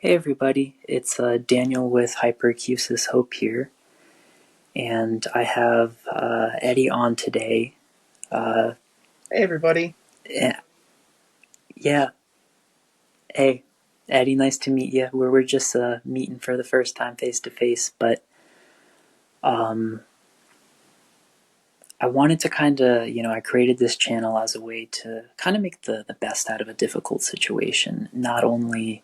Hey everybody, it's Daniel with Hyperacusis Hope here, and I have Eddie on today. Uh, Hey everybody. eh, yeah, hey Eddie, nice to meet you. We're just meeting for the first time face to face, but um, I wanted to I created this channel as a way to kind of make the best out of a difficult situation. Not only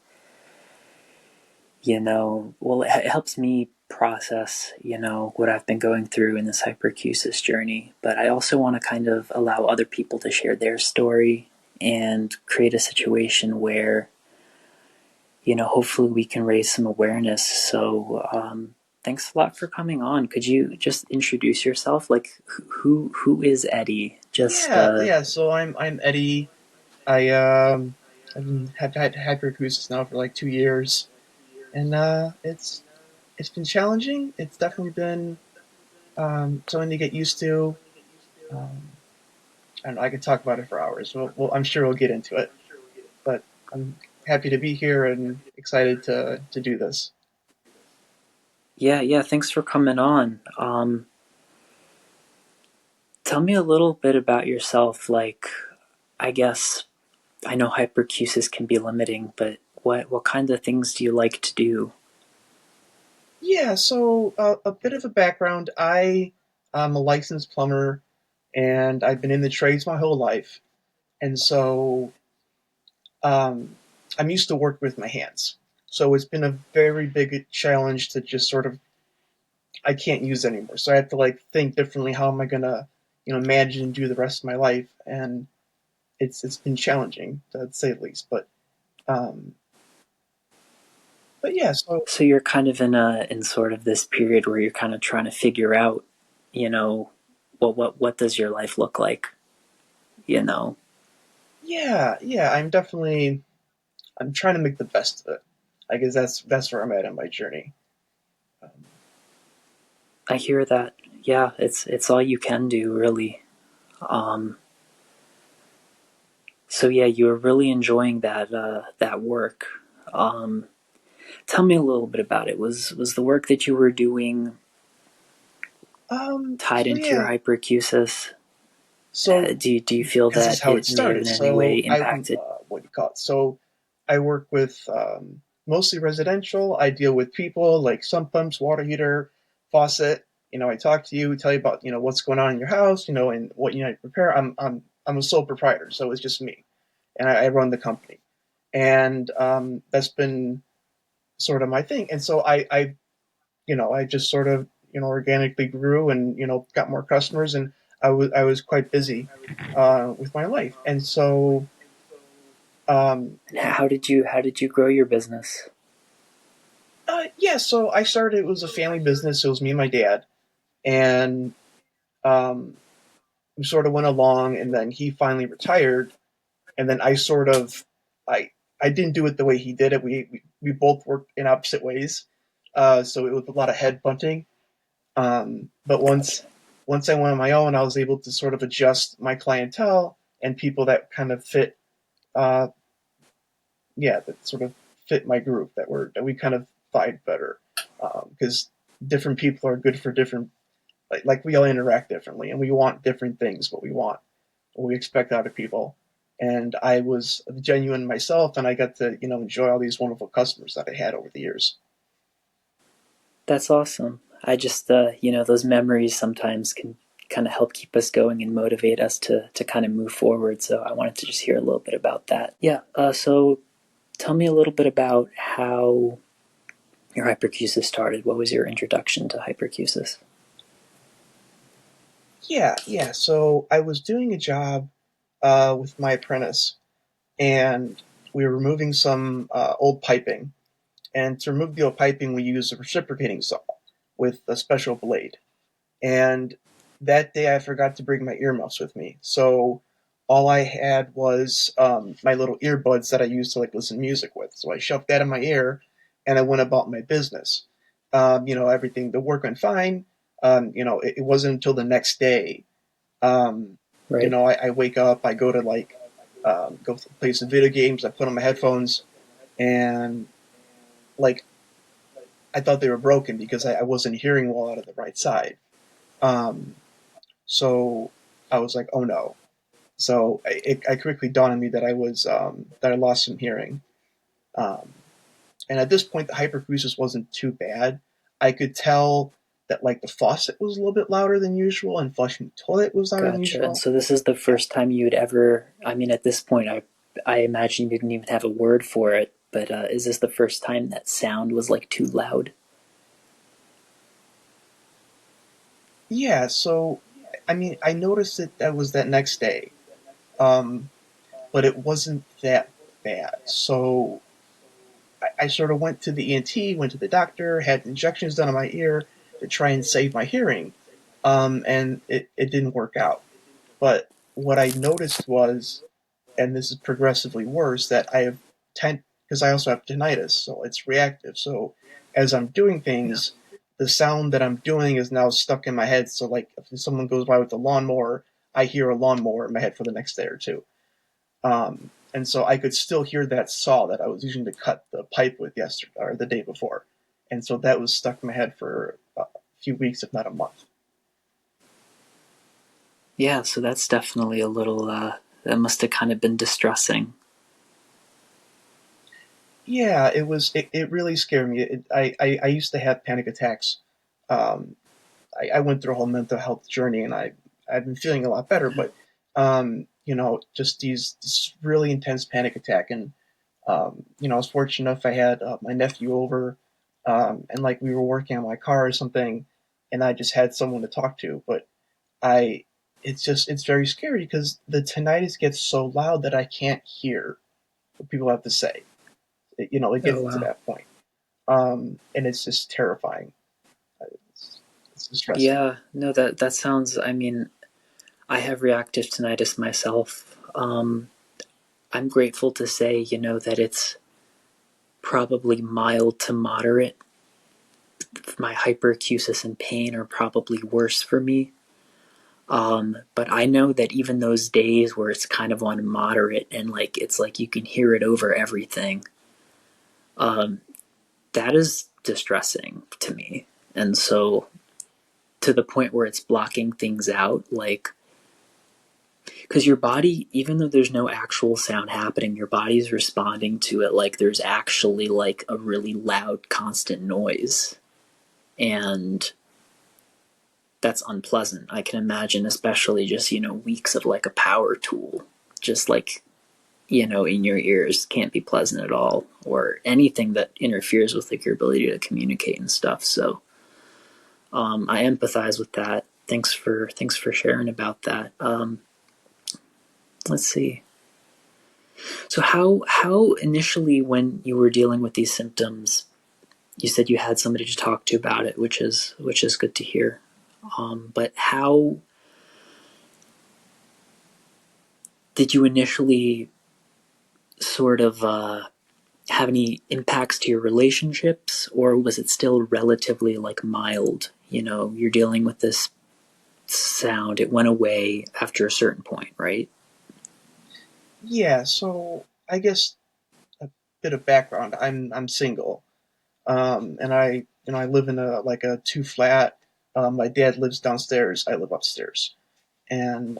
it helps me process, what I've been going through in this hyperacusis journey. But I also want to kind of allow other people to share their story and create a situation where, hopefully we can raise some awareness. So, thanks a lot for coming on. Could you just introduce yourself? Like, who is Eddie? So I'm Eddie. Have had Hyperacusis now for like 2 years, and it's been challenging. It's definitely been something to get used to. Um, I don't know. I could talk about it for hours. I'm sure we'll get into it, but I'm happy to be here and excited to do this. Yeah. Thanks for coming on. Tell me a little bit about yourself. Like, I guess I know hyperacusis can be limiting, but what kind of things do you like to do? A bit of a background. I'm a licensed plumber, and I've been in the trades my whole life, and so um, I'm used to work with my hands. So it's been a very big challenge to just sort of I can't use it anymore. So I have to like think differently. How am I gonna manage and do the rest of my life? And it's been challenging to say the least. Um, but yeah, so So you're kind of in sort of this period where you're kind of trying to figure out, you know, what does your life look like? You know, yeah, I'm trying to make the best of it. I guess that's where I'm at in my journey. Um, I hear that. Yeah, it's all you can do, really. Um, so yeah, you were really enjoying that work. Um, Tell me a little bit about it. Was the work that you were doing tied so into your yeah, hyperacusis? so Do you feel this is that how it it may have started. in any way So impacted? what do you call it? So I work with mostly residential. I deal with people like sump pumps, water heater, faucet. I talk to you, tell you about what's going on in your house, and what you need to prepare. I'm a sole proprietor, so it's just me, and I run the company, and that's been sort of my thing. And so I just sort of organically grew and got more customers, and I was quite busy with my life, and so um, How did you grow your business? yeah, so I started. It was a family business. It was me and my dad, and um, we sort of went along, and then he finally retired, and then I didn't do it the way he did it. We both worked in opposite ways, so it was a lot of head bunting. But Gotcha. once I went on my own, I was able to sort of adjust my clientele and people that kind of fit, uh, that sort of fit my group that we kind of vibe better because different people are good for different like we all interact differently and we want different things. What we expect out of people. And I was genuine myself, and I got to enjoy all these wonderful customers that I had over the years. That's awesome. I just, those memories sometimes can kind of help keep us going and motivate us to kind of move forward. So I wanted to just hear a little bit about that. Yeah. So tell me a little bit about how your hyperacusis started. What was your introduction to hyperacusis? Yeah. So I was doing a job with my apprentice, and we were removing some old piping. And to remove the old piping, we used a reciprocating saw with a special blade. And that day, I forgot to bring my earmuffs with me, so all I had was my little earbuds that I used to like listen to music with. So I shoved that in my ear, and I went about my business. Everything the work went fine. It wasn't until the next day. Um, Right. I wake up, I go to like go play some video games. I put on my headphones, and like I thought they were broken because I wasn't hearing well out of the right side. Um, so I was like, oh no. So I quickly dawned on me that that I lost some hearing. Um, and at this point, the hyperacusis wasn't too bad. I could tell that like the faucet was a little bit louder than usual, and flushing the toilet was louder than Gotcha. And usual. so this is the Yeah, first time you'd ever, I mean, at this point, I imagine you didn't even have a word for it, but is this the first time that sound was like too loud? yeah. So I mean, I noticed it that was that next day, um, but it wasn't that bad. So I sort of went to the ENT, went to the doctor, had injections done on my ear to try and save my hearing, and it didn't work out. But what I noticed was, and this is progressively worse, that I have because I also have tinnitus, so it's reactive. So as I'm doing Yeah. things, the sound that I'm doing is now stuck in my head. So like if someone goes by with a lawnmower, I hear a lawnmower in my head for the next day or two. And so I could still hear that saw that I was using to cut the pipe with yesterday or the day before. And so that was stuck in my head for a few weeks, if not a month. Yeah, so that's definitely a little, that must have kind of been distressing. Yeah, it was. It really scared me. I used to have panic attacks. Um, I went through a whole mental health journey, and I've been feeling a lot better. But just this really intense panic attack, and I was fortunate enough. I had my nephew over, and like we were working on my car or something, and I just had someone to talk to. But I, it's very scary because the tinnitus gets so loud that I can't hear what people have to say. It Oh, gets to wow. that point, and it's just terrifying. It's, it's distressing. Yeah, no, that sounds, I mean, I have reactive tinnitus myself. I'm grateful to say, that it's probably mild to moderate. My hyperacusis and pain are probably worse for me. But I know that even those days where it's kind of on moderate and like it's like you can hear it over everything, um, that is distressing to me. And so to the point where it's blocking things out, like because your body, even though there's no actual sound happening, your body's responding to it like there's actually like a really loud, constant noise. And that's unpleasant. I can imagine, especially just, weeks of like a power tool, just like, in your ears can't be pleasant at all, or anything that interferes with like your ability to communicate and stuff. So I empathize with that. Thanks for sharing about that. Let's see. So how initially when you were dealing with these symptoms, you said you had somebody to talk to about it, which is good to hear. But how did you initially sort of have any impacts to your relationships, or was it still relatively like mild? You're dealing with this sound; it went away after a certain point, right? Yeah, so I guess a bit of background. I'm single, and I live in a two flat. My dad lives downstairs. I live upstairs, and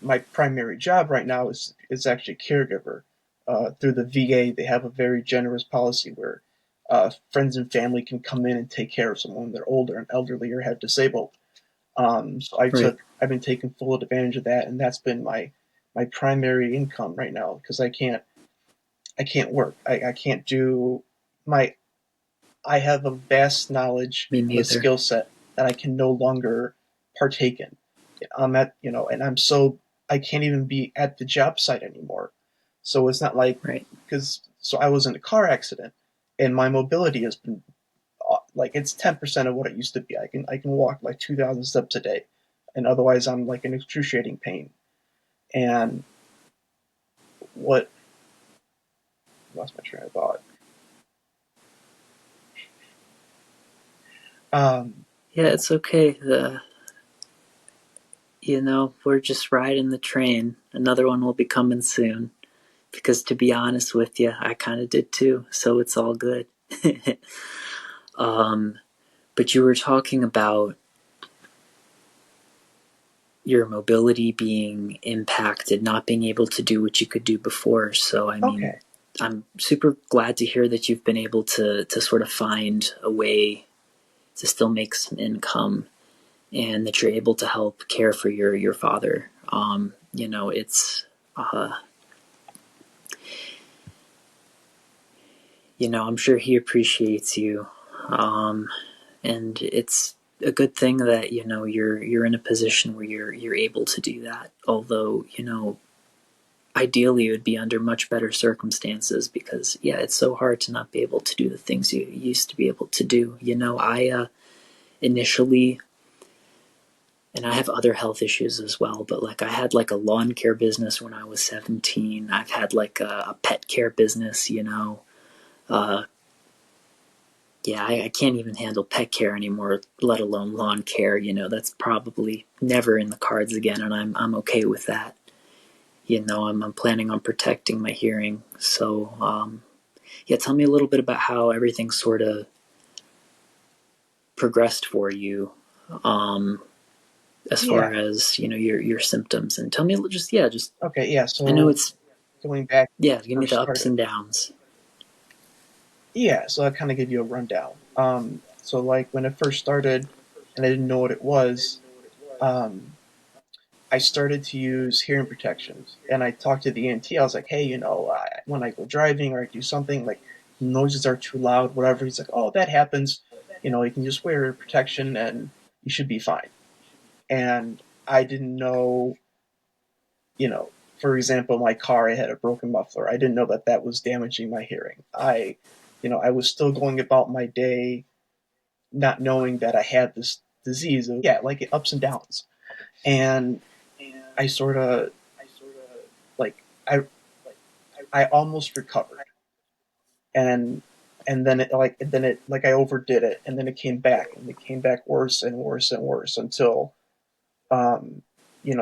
my primary job right now is actually caregiver. Through the VA, they have a very generous policy where friends and family can come in and take care of someone when they're older and elderly or have disabled. So Right. I've been taking full advantage of that, and that's been my primary income right now because I can't work. I can't do my I have a vast knowledge Me of a neither. skill set that I can no longer partake in. I'm at and I can't even be at the job site anymore. So it's not like Right. because so I was in a car accident, and my mobility has been like it's 10% of what it used to be. I can walk like 2,000 steps a day, and otherwise I'm like in excruciating pain. And what lost my train of thought. Um, Yeah, it's okay. We're just riding the train. Another one will be coming soon. because to be honest with you, I kind of did too. So it's all good. um, but you were talking about your mobility being impacted, not being able to do what you could do before. So, I mean, Okay. I'm super glad to hear that you've been able to sort of find a way to still make some income and that you're able to help care for your father. It's uh, I'm sure he appreciates you, um, and it's a good thing that you're in a position where you're able to do that. Although ideally it would be under much better circumstances because yeah, it's so hard to not be able to do the things you used to be able to do. I initially, and I have other health issues as well, but like I had like a lawn care business when I was 17. I've had like a pet care business. uh, yeah, I can't even handle pet care anymore, let alone lawn care. That's probably never in the cards again, and I'm okay with that. I'm planning on protecting my hearing. So yeah, tell me a little bit about how everything sort of progressed for you, um, as far Yeah. as your symptoms, and tell me just yeah, just Okay. Yeah. I know So it's going back yeah, when give I me first the ups started. and downs. Yeah. So I kind of give you a rundown. So like when it first started, and I didn't know what it was. Um, I started to use hearing protection, and I talked to the ENT. I was like, "Hey, when I go driving or I do something, like noises are too loud, whatever." He's like, "Oh, that happens. You can just wear protection and you should be fine." And I didn't know, you know, for example, my car, I had a broken muffler. I didn't know that that was damaging my hearing. I was still going about my day not knowing that I had this disease. Yeah, like ups and downs. And I sort of like I almost recovered, and then it like I overdid it, and then it came back, and it came back worse and worse and worse until um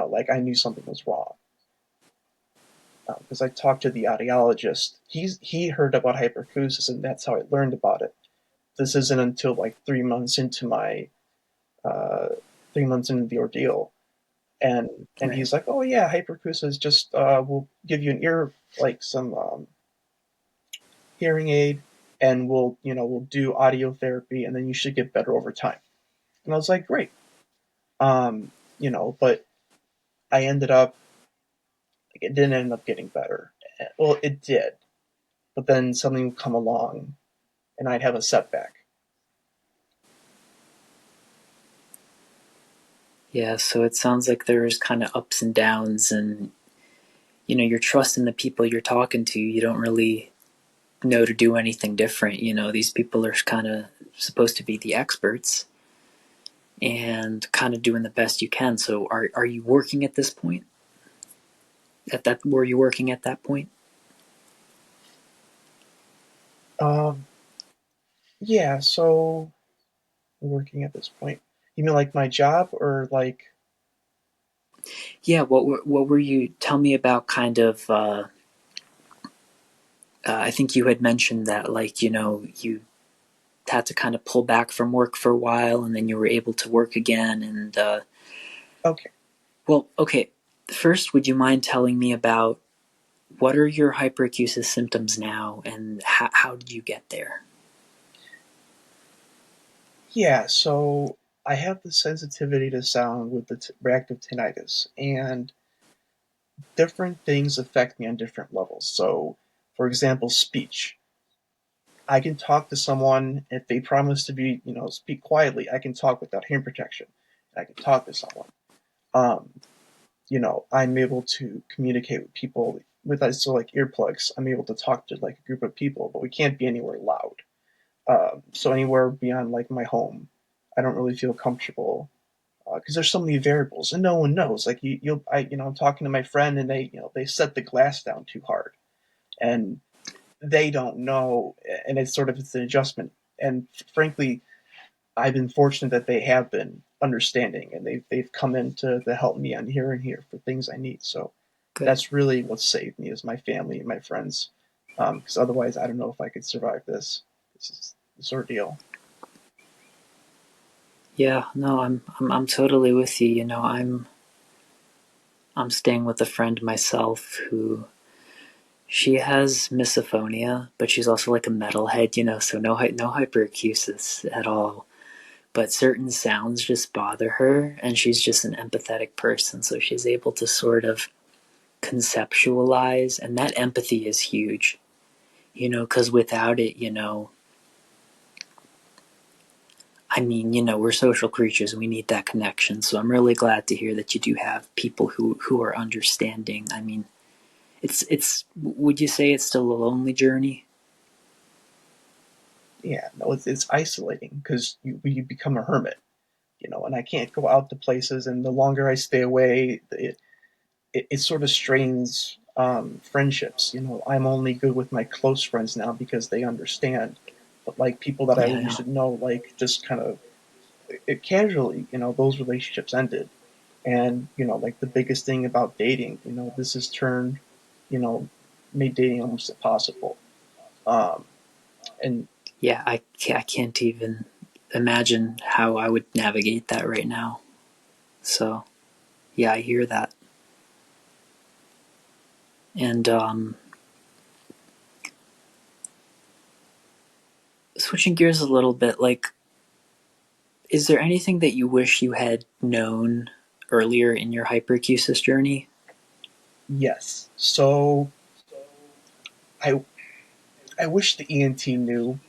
like I knew something was wrong, because I talked to the audiologist. He heard about hyperacusis, and that's how I learned about it. This isn't until like 3 months into my uh, 3 months into the ordeal, and Right. he's like, "Oh yeah, hyperacusis. Just we'll give you an ear like some hearing aid, and we'll do audio therapy, and then you should get better over time." And I was like, "Great." But I ended up like, it didn't end up getting better. Well, it did, but then something would come along, and I'd have a setback. Yeah, so it sounds like there's kind of ups and downs, and you're trusting the people you're talking to. You don't really know to do anything different. These people are kind of supposed to be the experts and kind of doing the best you can. So are you working at this point? At that Were you working at that point? Um, yeah. So working at this point, you mean like my job or like? Yeah, what were you? Tell me about kind of. I think you had mentioned that like you had to kind of pull back from work for a while, and then you were able to work again. And Okay. well, okay. First, would you mind telling me about what are your hyperacusis symptoms now, and how did you get there? Yeah. So I have the sensitivity to sound with the reactive tinnitus, and different things affect me on different levels. So, for example, speech. I can talk to someone if they promise to speak quietly. I can talk without hearing protection. I can talk to someone. Um, I'm able to communicate with people with so like earplugs. I'm able to talk to like a group of people, but we can't be anywhere loud. So anywhere beyond like my home, I don't really feel comfortable because there's so many variables and no one knows. Like I'm talking to my friend and they set the glass down too hard and they don't know, and it's an adjustment. And frankly, I've been fortunate that they have been understanding and they've come in to help me on here and here for things I need. So Good. That's really what saved me is my family and my friends. Because otherwise, I don't know if I could survive this. This is this ordeal. Yeah, no, I'm totally with you. You know, I'm staying with a friend myself who she has misophonia, but she's also like a metalhead, you know, so no hyperacusis at all. But certain sounds just bother her, and she's just an empathetic person, so she's able to sort of conceptualize, and that empathy is huge, you know, because without it, you know, I mean, you know, we're social creatures and we need that connection. So I'm really glad to hear that you do have people who are understanding. I mean, it's would you say it's still a lonely journey? Yeah, no, it's isolating because you become a hermit, and I can't go out to places, and the longer I stay away, it sort of strains friendships. I'm only good with my close friends now because they understand, but like people that I Yeah, used yeah, to know, like just kind of casually, those relationships ended. And like the biggest thing about dating, this has turned, you know, made dating almost impossible. Um, and yeah. I can't even imagine how I would navigate that right now. So yeah, I hear that. And switching gears a little bit, like, is there anything that you wish you had known earlier in your hyperacusis journey? yes, so I I wish the ENT knew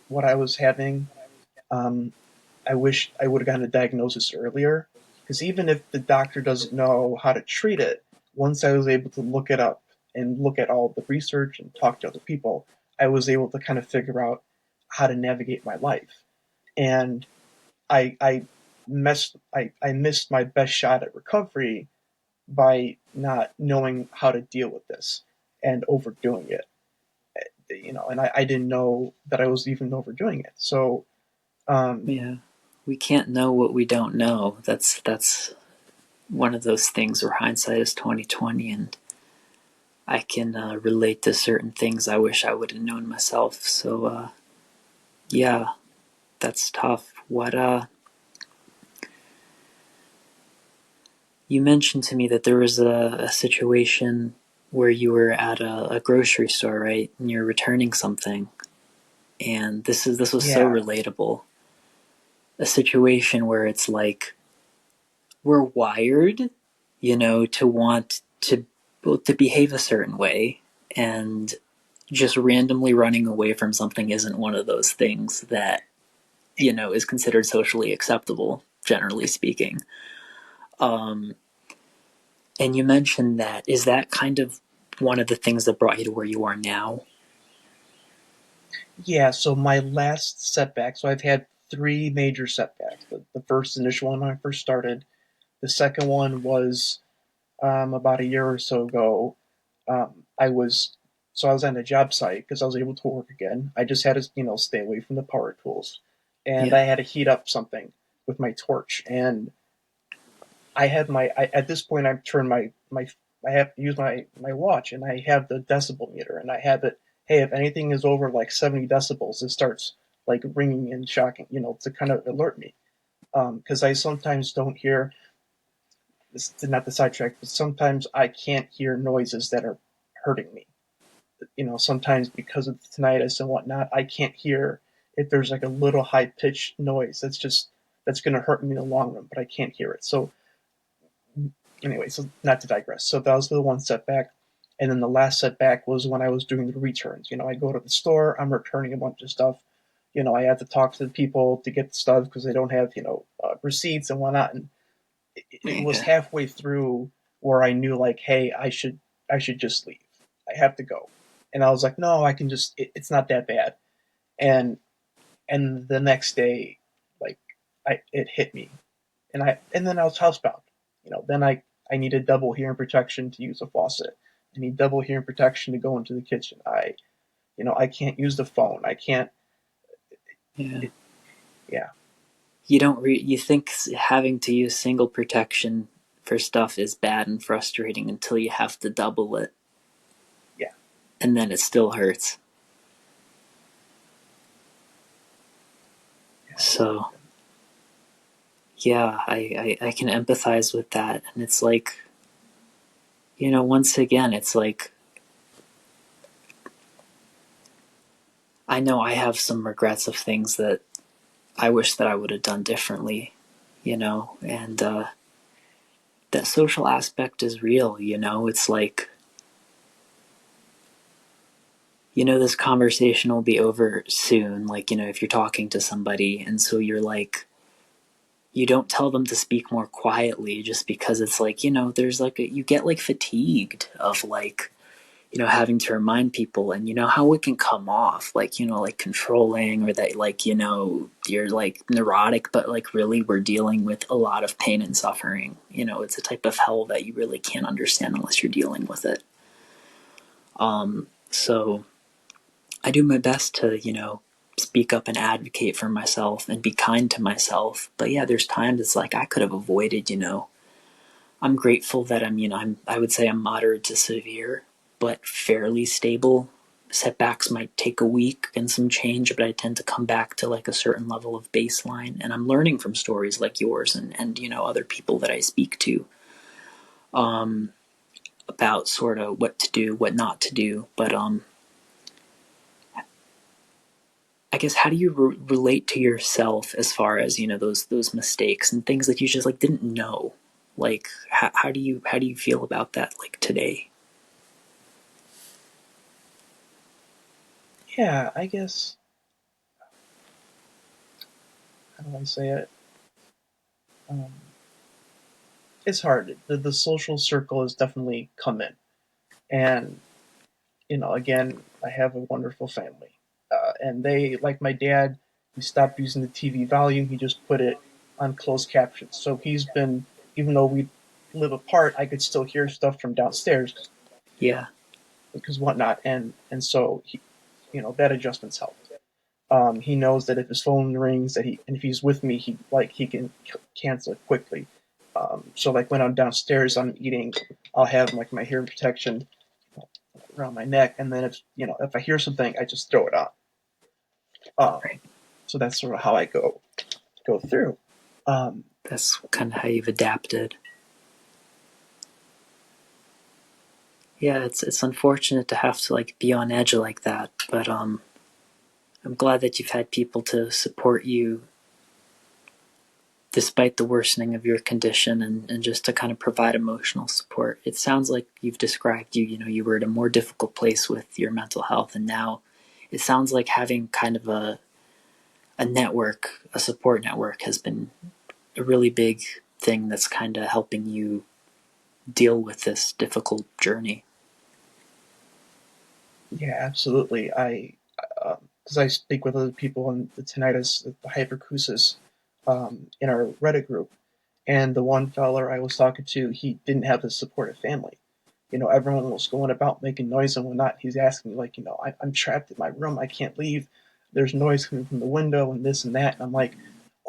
what I was having. Um, I wish I would have gotten a diagnosis earlier, because even if the doctor doesn't know how to treat it, once I was able to look it up and look at all the research and talk to other people, I was able to kind of figure out how to navigate my life. And I missed my best shot at recovery by not knowing how to deal with this and overdoing it. And I didn't know that I was even overdoing it. So um, Yeah, we can't know what we don't know. That's one of those things where hindsight is 2020, and I can relate to certain things I wish I would have known myself. So yeah, that's tough. What you mentioned to me that there was a situation where you were at a grocery store, right? And you're returning something, and this was so yeah, relatable. A situation where it's like we're wired, you know, to want to well, to behave a certain way, and just randomly running away from something isn't one of those things that you know is considered socially acceptable, generally speaking. Um, and you mentioned that is that kind of one of the things that brought you to where you are now? yeah. So my last setback. So I've had three major setbacks. The first initial one when I first started. The second one was about a year or so ago. I was on a job site because I was able to work again. I just had to stay away from the power tools, and Yeah, I had to heat up something with my torch. And at this point I've turned my I have to use my watch, and I have the decibel meter, and I have it. Hey, if anything is over like 70 decibels, it starts like ringing and shocking, to kind of alert me. Because I sometimes don't hear this, not the sidetrack, but sometimes I can't hear noises that are hurting me. Sometimes because of tinnitus and whatnot, I can't hear if there's like a little high pitched noise. That's going to hurt me in the long run, but I can't hear it. So anyway, so not to digress. So that was the one setback. And then the last setback was when I was doing the returns. I go to the store, I'm returning a bunch of stuff. I have to talk to the people to get the stuff because they don't have, receipts and whatnot. And it was yeah, halfway through where I knew, like, hey, I should just leave. I have to go. And I was like, no, I can just, it's not that bad. And, and the next day, like, it hit me, and then I was housebound. Then I needed double hearing protection to use a faucet. I need double hearing protection to go into the kitchen. I can't use the phone. I can't. yeah. It, yeah, You think having to use single protection for stuff is bad and frustrating until you have to double it, Yeah. and then it still hurts. Yeah. So yeah, I can empathize with that, and it's like, once again, it's like I know I have some regrets of things that I wish that I would have done differently, and that social aspect is real. It's like, this conversation will be over soon. Like, if you're talking to somebody, and so you're like, you don't tell them to speak more quietly just because it's like, there's like you get like fatigued of like, having to remind people, and how it can come off like, like controlling, or that like, you're like neurotic, but like really we're dealing with a lot of pain and suffering. It's a type of hell that you really can't understand unless you're dealing with it. So I do my best to, speak up and advocate for myself and be kind to myself. But yeah, there's times it's like I could have avoided, I'm grateful that I would say I'm moderate to severe, but fairly stable. Setbacks might take a week and some change, but I tend to come back to like a certain level of baseline. And I'm learning from stories like yours, and other people that I speak to, about sort of what to do, what not to do. But I guess, how do you relate to yourself as far as those mistakes and things that you just like didn't know? Like, how do you feel about that like today? Yeah, I guess, how do I say it? Um, it's hard. The social circle has definitely come in. And, again, I have a wonderful family. And they, like my dad, he stopped using the TV volume, he just put it on closed captions. So he's been, even though we live apart, I could still hear stuff from downstairs Yeah. because whatnot. And so that adjustment's helped. He knows that if his phone rings, and if he's with me, he can cancel it quickly. So like when I'm downstairs, I'm eating, I'll have like my hair protection around my neck, and then if I hear something, I just throw it on. Right. So that's sort of how I go through. Um, That's kind of how you've adapted. Yeah, it's unfortunate to have to like be on edge like that, but I'm glad that you've had people to support you despite the worsening of your condition, and just to kind of provide emotional support. It sounds like you've described you were at a more difficult place with your mental health, and now it sounds like having kind of a network, a support network, has been a really big thing that's kind of helping you deal with this difficult journey. yeah, absolutely. Because I speak with other people on the tinnitus, the hyperacusis, in our Reddit group, and the one feller I was talking to, he didn't have a supportive family. Everyone was going about making noise and whatnot. He's asking me, like, I'm trapped in my room. I can't leave. There's noise coming from the window and this and that. And I'm like,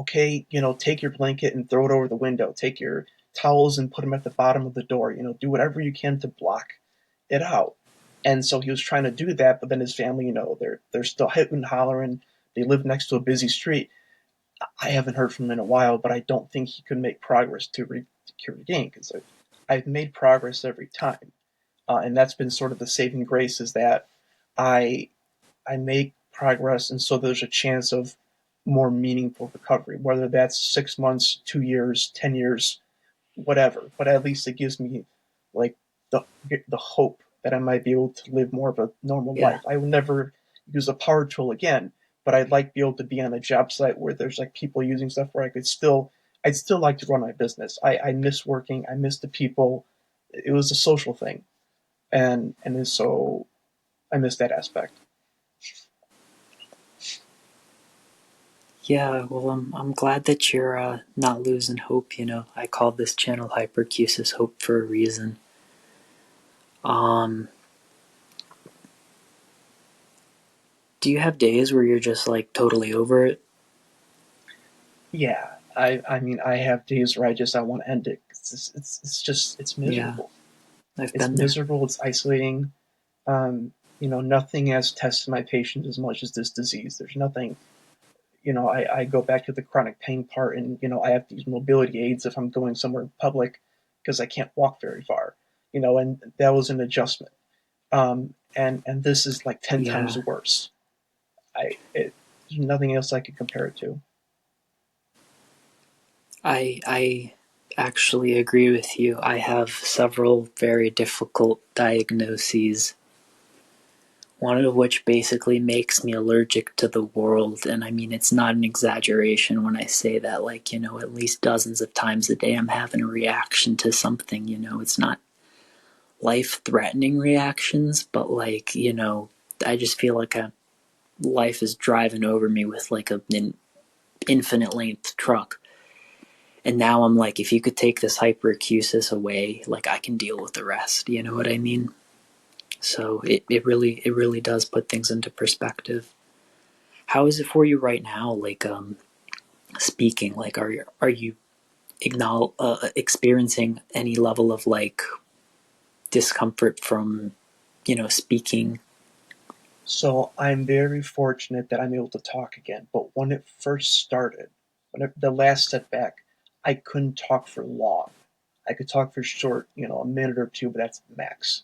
okay, take your blanket and throw it over the window. Take your towels and put them at the bottom of the door. Do whatever you can to block it out. And so he was trying to do that, but then his family, they're still hitting and hollering. They live next to a busy street. I haven't heard from him in a while, but I don't think he could make progress to regain, because I've made progress every time, and that's been sort of the saving grace, is that I I make progress, and so there's a chance of more meaningful recovery, whether that's 6 months, 2 years, 10 years, whatever. But at least it gives me like the the hope that I might be able to live more of a normal Yeah. life. I would never use a power tool again, but I'd like to be able to be on a job site where there's like people using stuff where I'd still like to run my business. I miss working. I miss the people. It was a social thing, and so I miss that aspect. Yeah, well, I'm glad that you're not losing hope. I call this channel Hyperacusis Hope for a reason. Um, do you have days where you're just like totally over it? Yeah, I mean I have days where I want to end it. it's Yeah, miserable. I've It's been there. miserable. It's isolating. Nothing has tested my patience as much as this disease. There's nothing. I go back to the chronic pain part, and I have to use mobility aids if I'm going somewhere in public because I can't walk very far. And that was an adjustment. And this is like 10 times Yeah, worse. There's nothing else I could compare it to. I actually agree with you. I have several very difficult diagnoses, one of which basically makes me allergic to the world. And I mean, it's not an exaggeration when I say that, like, at least dozens of times a day I'm having a reaction to something. It's not life threatening reactions, but like, I just feel like life is driving over me with like an infinite length truck. And now I'm like, if you could take this hyperacusis away, like I can deal with the rest. You know what I mean? So it really does put things into perspective. How is it for you right now? Like speaking, like are you experiencing any level of like discomfort from speaking? So I'm very fortunate that I'm able to talk again. But when it first started, the last setback, I couldn't talk for long. I could talk for short, a minute or two, but that's max.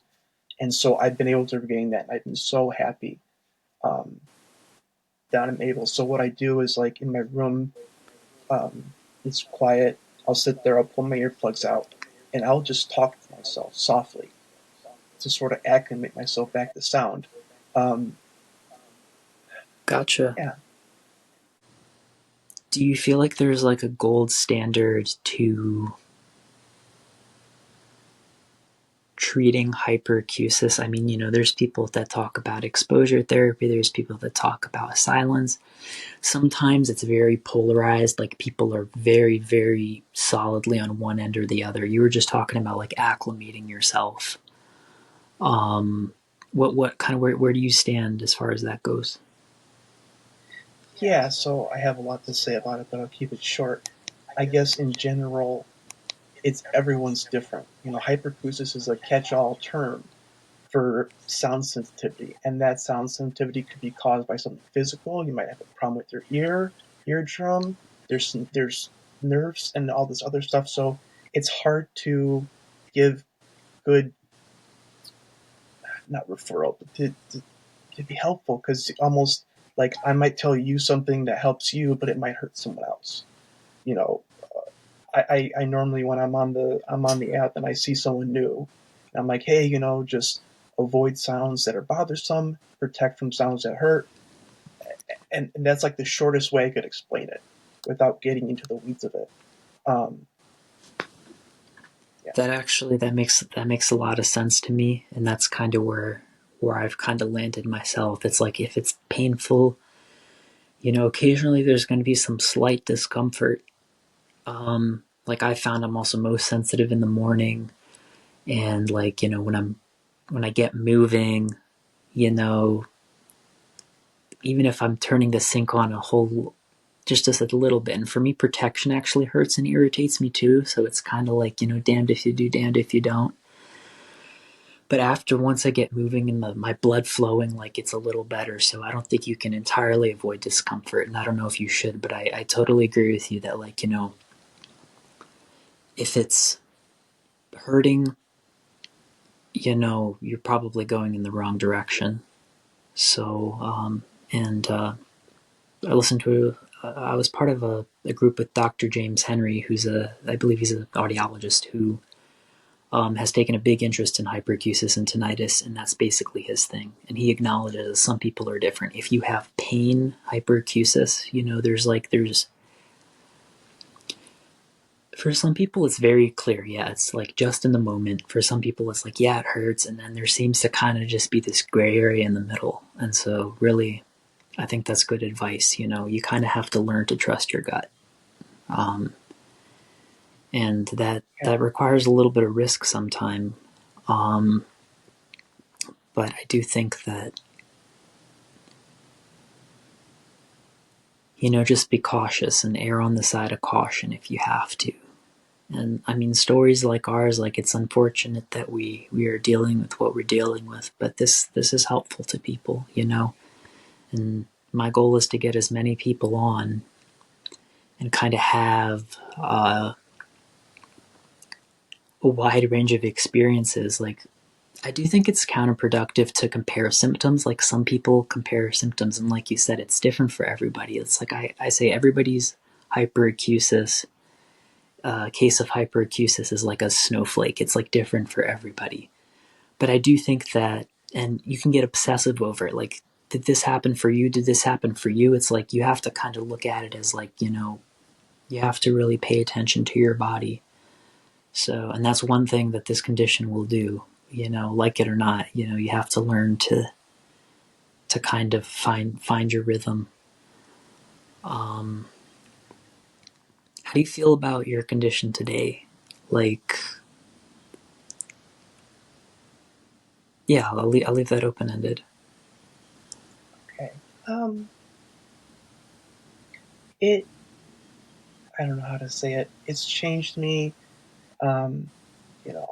And so I've been able to regain that, and I've been so happy um, that I'm able. So what I do is like in my room, it's quiet. I'll sit there. I'll pull my earplugs out, and I'll just talk to myself softly to sort of acclimate myself back to sound. Um, Gotcha. yeah, Do you feel like there's like a gold standard to treating hyperacusis? I mean, there's people that talk about exposure therapy, there's people that talk about silence. Sometimes it's very polarized, like people are very, very solidly on one end or the other. You were just talking about like acclimating yourself. Um, what kind of where do you stand as far as that goes? yeah. So I have a lot to say about it, but I'll keep it short. I guess in general, it's everyone's different. Hyperacusis is a catch-all term for sound sensitivity, and that sound sensitivity could be caused by something physical. You might have a problem with your eardrum. There's nerves and all this other stuff. So it's hard to give good, not referral, but to be helpful because almost like I might tell you something that helps you, but it might hurt someone else. You know, I normally when I'm on the app and I see someone new, I'm like, hey, just avoid sounds that are bothersome, protect from sounds that hurt, and that's like the shortest way I could explain it without getting into the weeds of it. Um, yeah, That makes a lot of sense to me, and that's kind of where I've kind of landed myself. It's like if it's painful, occasionally there's going to be some slight discomfort. Like I found I'm also most sensitive in the morning, and like when I get moving, you know, even if I'm turning the sink on a whole just a little bit. And for me, protection actually hurts and irritates me too. So it's kind of like damned if you do, damned if you don't. But after once I get moving and my blood flowing, like it's a little better. So I don't think you can entirely avoid discomfort, and I don't know if you should, but I totally agree with you that like if it's hurting, you're probably going in the wrong direction. So and I listened to I was part of a group with Dr. James Henry, who's I believe he's an audiologist who has taken a big interest in hyperacusis and tinnitus, and that's basically his thing. And he acknowledges some people are different. If you have pain hyperacusis, there's for some people it's very clear. Yeah, it's like just in the moment. For some people it's like yeah, it hurts, and then there seems to kind of just be this gray area in the middle. And so really, I think that's good advice. You kind of have to learn to trust your gut. Um, and that yeah, that requires a little bit of risk sometime. Um, but I do think that just be cautious and err on the side of caution if you have to. And I mean, stories like ours, like it's unfortunate that we are dealing with what we're dealing with, but this is helpful to people, you know. And my goal is to get as many people on and kind of have a wide range of experiences. Like, I do think it's counterproductive to compare symptoms. Like, some people compare symptoms, and like you said, it's different for everybody. It's like I say everybody's hyperacusis case of hyperacusis is like a snowflake. It's like different for everybody. But I do think that, and you can get obsessive over it. Like, did this happen for you? Did this happen for you? It's like you have to kind of look at it as like, you know, you have to really pay attention to your body. So, and that's one thing that this condition will do, you know, like it or not, you know, you have to learn to kind of find your rhythm. Um, how do you feel about your condition today? Like, yeah, I'll leave that open ended. Okay. Um, it I don't know how to say it. It's changed me. Um,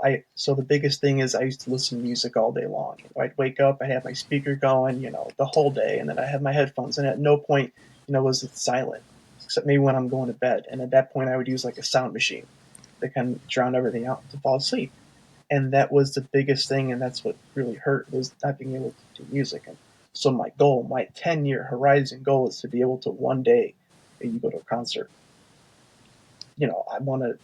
I so the biggest thing is I used to listen to music all day long. I'd wake up, I'd have my speaker going, the whole day, and then I had my headphones, and at no point, was it silent, except maybe when I'm going to bed. And at that point, I would use like a sound machine to kind of drown everything out to fall asleep. And that was the biggest thing, and that's what really hurt was not being able to do music. And so my goal, my 10-year horizon goal, is to be able to one day maybe go to a concert. I want to,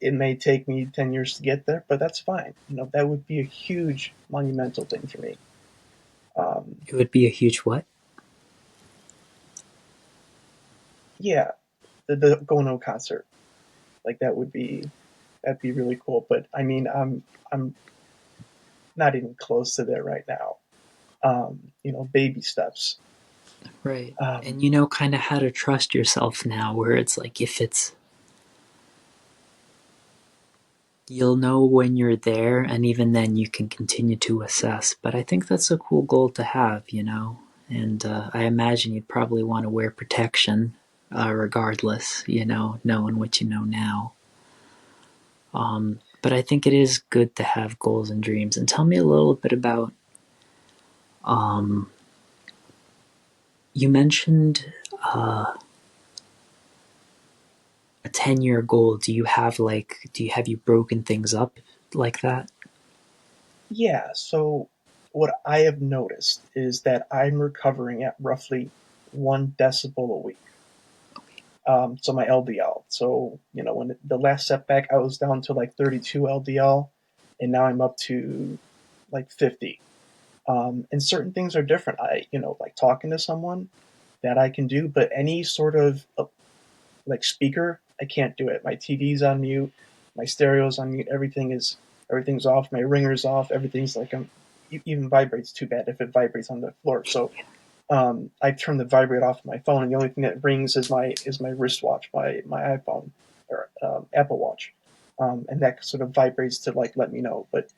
it may take me 10 years to get there, but that's fine. That would be a huge monumental thing for me. Um, It would be a huge what? yeah, the going to a concert, like that'd be really cool. But I mean, I'm not even close to there right now. Baby steps. Right. Um, And you know kind of how to trust yourself now, where it's like if it's, you'll know when you're there, and even then you can continue to assess. But I think that's a cool goal to have, you know. And I imagine you'd probably want to wear protection, regardless, you know, knowing what you know now. But I think it is good to have goals and dreams. And tell me a little bit about. Um, you mentioned a 10-year goal. Do you have like? Do you have you broken things up like that? yeah. So what I have noticed is that I'm recovering at roughly 1 decibel a week. So my LDL. So when the last setback, I was down to like 32 LDL, and now I'm up to like 50. And certain things are different. Like talking to someone that I can do, but any sort of like speaker, I can't do it. My TV's on mute, my stereo's on mute. Everything's off. My ringer's off. Everything's like even vibrates too bad if it vibrates on the floor. So I turn the vibrate off my phone, and the only thing that rings is my wristwatch, my iPhone or Apple Watch, and that sort of vibrates to like let me know. But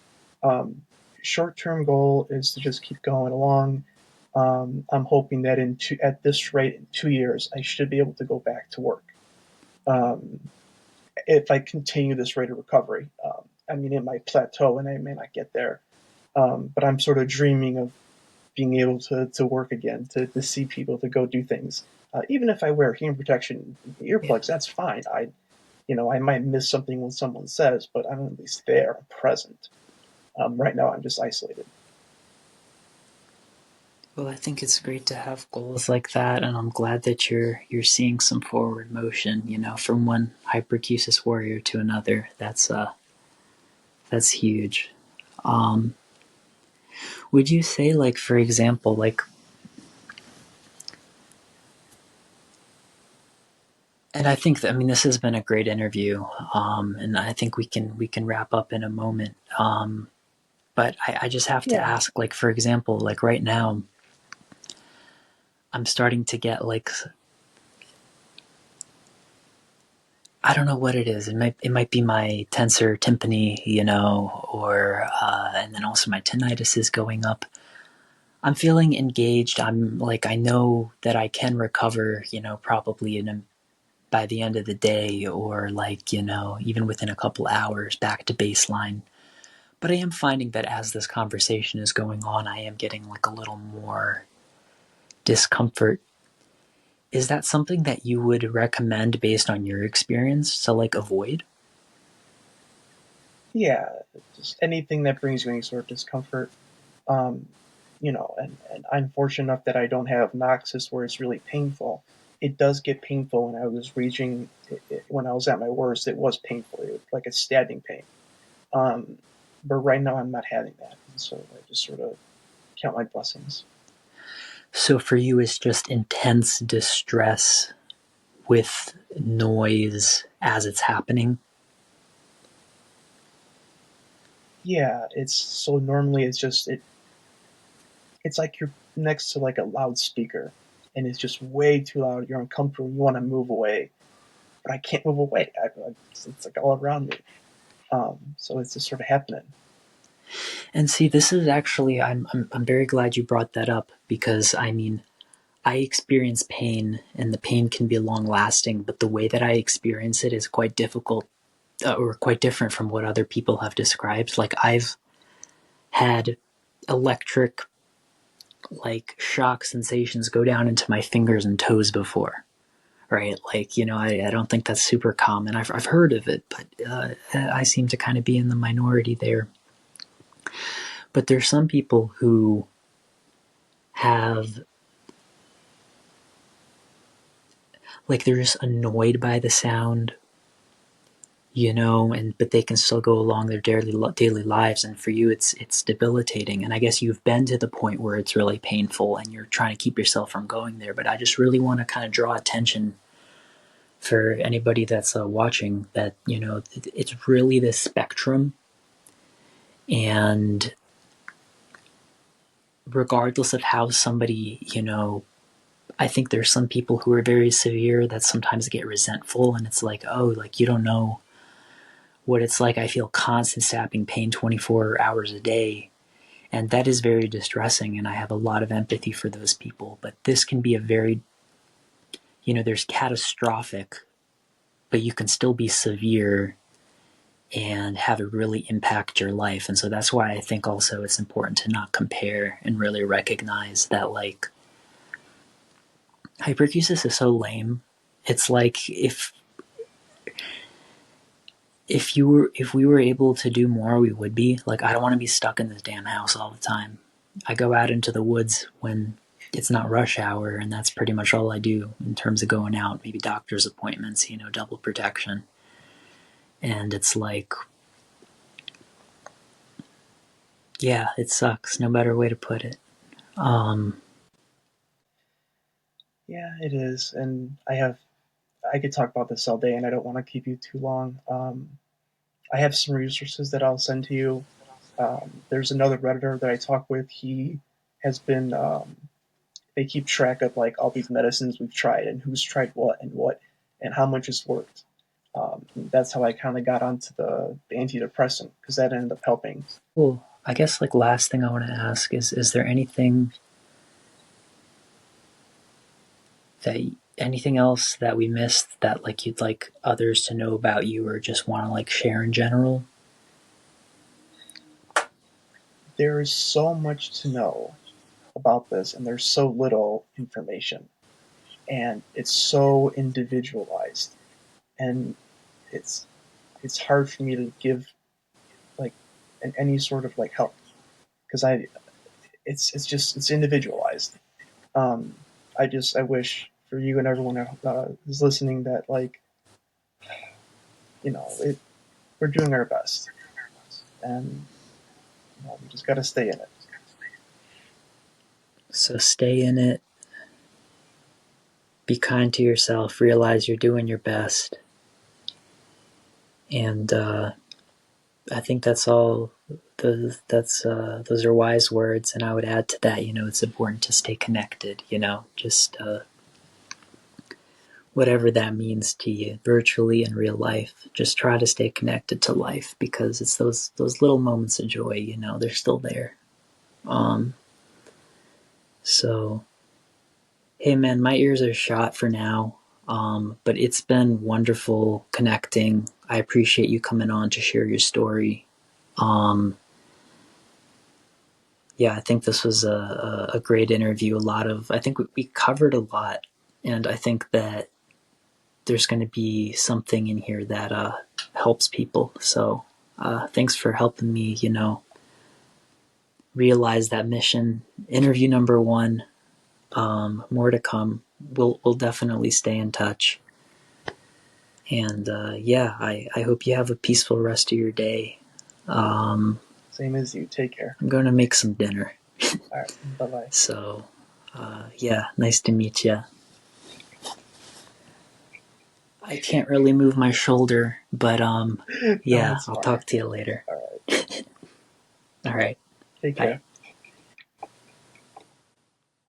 um, short term goal is to just keep going along. I'm hoping that at this rate, in 2 years, I should be able to go back to work. Um, if I continue this rate of recovery, I mean, it might plateau and I may not get there. But I'm sort of dreaming of being able to work again, to see people, to go do things. Even if I wear hearing protection Yeah. earplugs, that's fine. I might miss something when someone says, but I'm at least there, I'm present. Right now, I'm just isolated. Well, I think it's great to have goals like that, and I'm glad that you're seeing some forward motion. You know, from one hyperacusis warrior to another. That's huge. Um, would you say, like, for example, like, and I think that, I mean, this has been a great interview, and I think we can wrap up in a moment. But I just have to Yeah, ask, like, for example, like right now, I'm starting to get like, I don't know what it is. It might be my tensor tympani, you know, or and then also my tinnitus is going up. I'm feeling engaged. I'm like, I know that I can recover, you know, probably in by the end of the day, or like, even within a couple hours back to baseline. But I am finding that as this conversation is going on, I am getting like a little more discomfort. Is that something that you would recommend based on your experience to like avoid? Yeah, just anything that brings you any sort of discomfort. Um, and I'm fortunate enough that I don't have Noxus where it's really painful. It does get painful when I was reaching, when I was at my worst, it was painful. It was like a stabbing pain. Um, but right now I'm not having that. And so I just sort of count my blessings. So for you, it's just intense distress with noise as it's happening. Yeah, it's so normally it's like you're next to like a loudspeaker and it's just way too loud. You're uncomfortable. You want to move away, but I can't move away. It's like all around me. So it's just sort of happening. And see, this is actually, I'm very glad you brought that up because I mean, I experience pain and the pain can be long lasting, but the way that I experience it is quite difficult or quite different from what other people have described. Like, I've had electric, like, shock sensations go down into my fingers and toes before. Right, like I don't think that's super common. I've heard of it, but I seem to kind of be in the minority there. But there's some people who have like they're just annoyed by the sound, and but they can still go along their daily lives. And for you, it's debilitating. And I guess you've been to the point where it's really painful, and you're trying to keep yourself from going there. But I just really want to kind of draw attention for anybody that's watching that it's really this spectrum, and regardless of how somebody I think there's some people who are very severe that sometimes get resentful, and it's like, oh, like you don't know what it's like. I feel constant stabbing pain 24 hours a day. And that is very distressing. And I have a lot of empathy for those people. But this can be a very, there's catastrophic, but you can still be severe and have it really impact your life. And so that's why I think also it's important to not compare and really recognize that, like, hyperacusis is so lame. It's like if we were able to do more, we would be. Like, I don't want to be stuck in this damn house all the time. I go out into the woods when it's not rush hour, and that's pretty much all I do in terms of going out. Maybe doctor's appointments, double protection. And it's like, yeah, it sucks. No better way to put it. Um, Yeah, it is. And I could talk about this all day and I don't want to keep you too long. I have some resources that I'll send to you. There's another Redditor that I talk with. He has been, they keep track of like all these medicines we've tried and who's tried what and how much it's worked. That's how I kind of got onto the antidepressant because that ended up helping. cool. I guess like last thing I want to ask is there that anything else that we missed that like you'd like others to know about you or just want to like share in general? There is so much to know about this, and there's so little information, and it's so individualized, and it's it's hard for me to give like any sort of like help because it's just it's individualized. Um, I wish for you and everyone who's listening that like we're doing our best, and we just got to stay in it. So stay in it, be kind to yourself, realize you're doing your best. And I think that's all. Those are wise words, and I would add to that. It's important to stay connected. Just whatever that means to you, virtually in real life. Just try to stay connected to life because it's those little moments of joy. They're still there. Um, so hey, man, my ears are shot for now. But it's been wonderful connecting. I appreciate you coming on to share your story. Um, yeah, I think this was a great interview. I think we covered a lot, and I think that there's going to be something in here that helps people. So thanks for helping me, realize that mission. Interview number one, more to come. We'll definitely stay in touch. And yeah, I hope you have a peaceful rest of your day. Same as you. Take care. I'm going to make some dinner. All right. Bye bye. So yeah, nice to meet you. I can't really move my shoulder, but No, yeah, it's I'll fine. talk to you later. All right. All right, Take bye. care.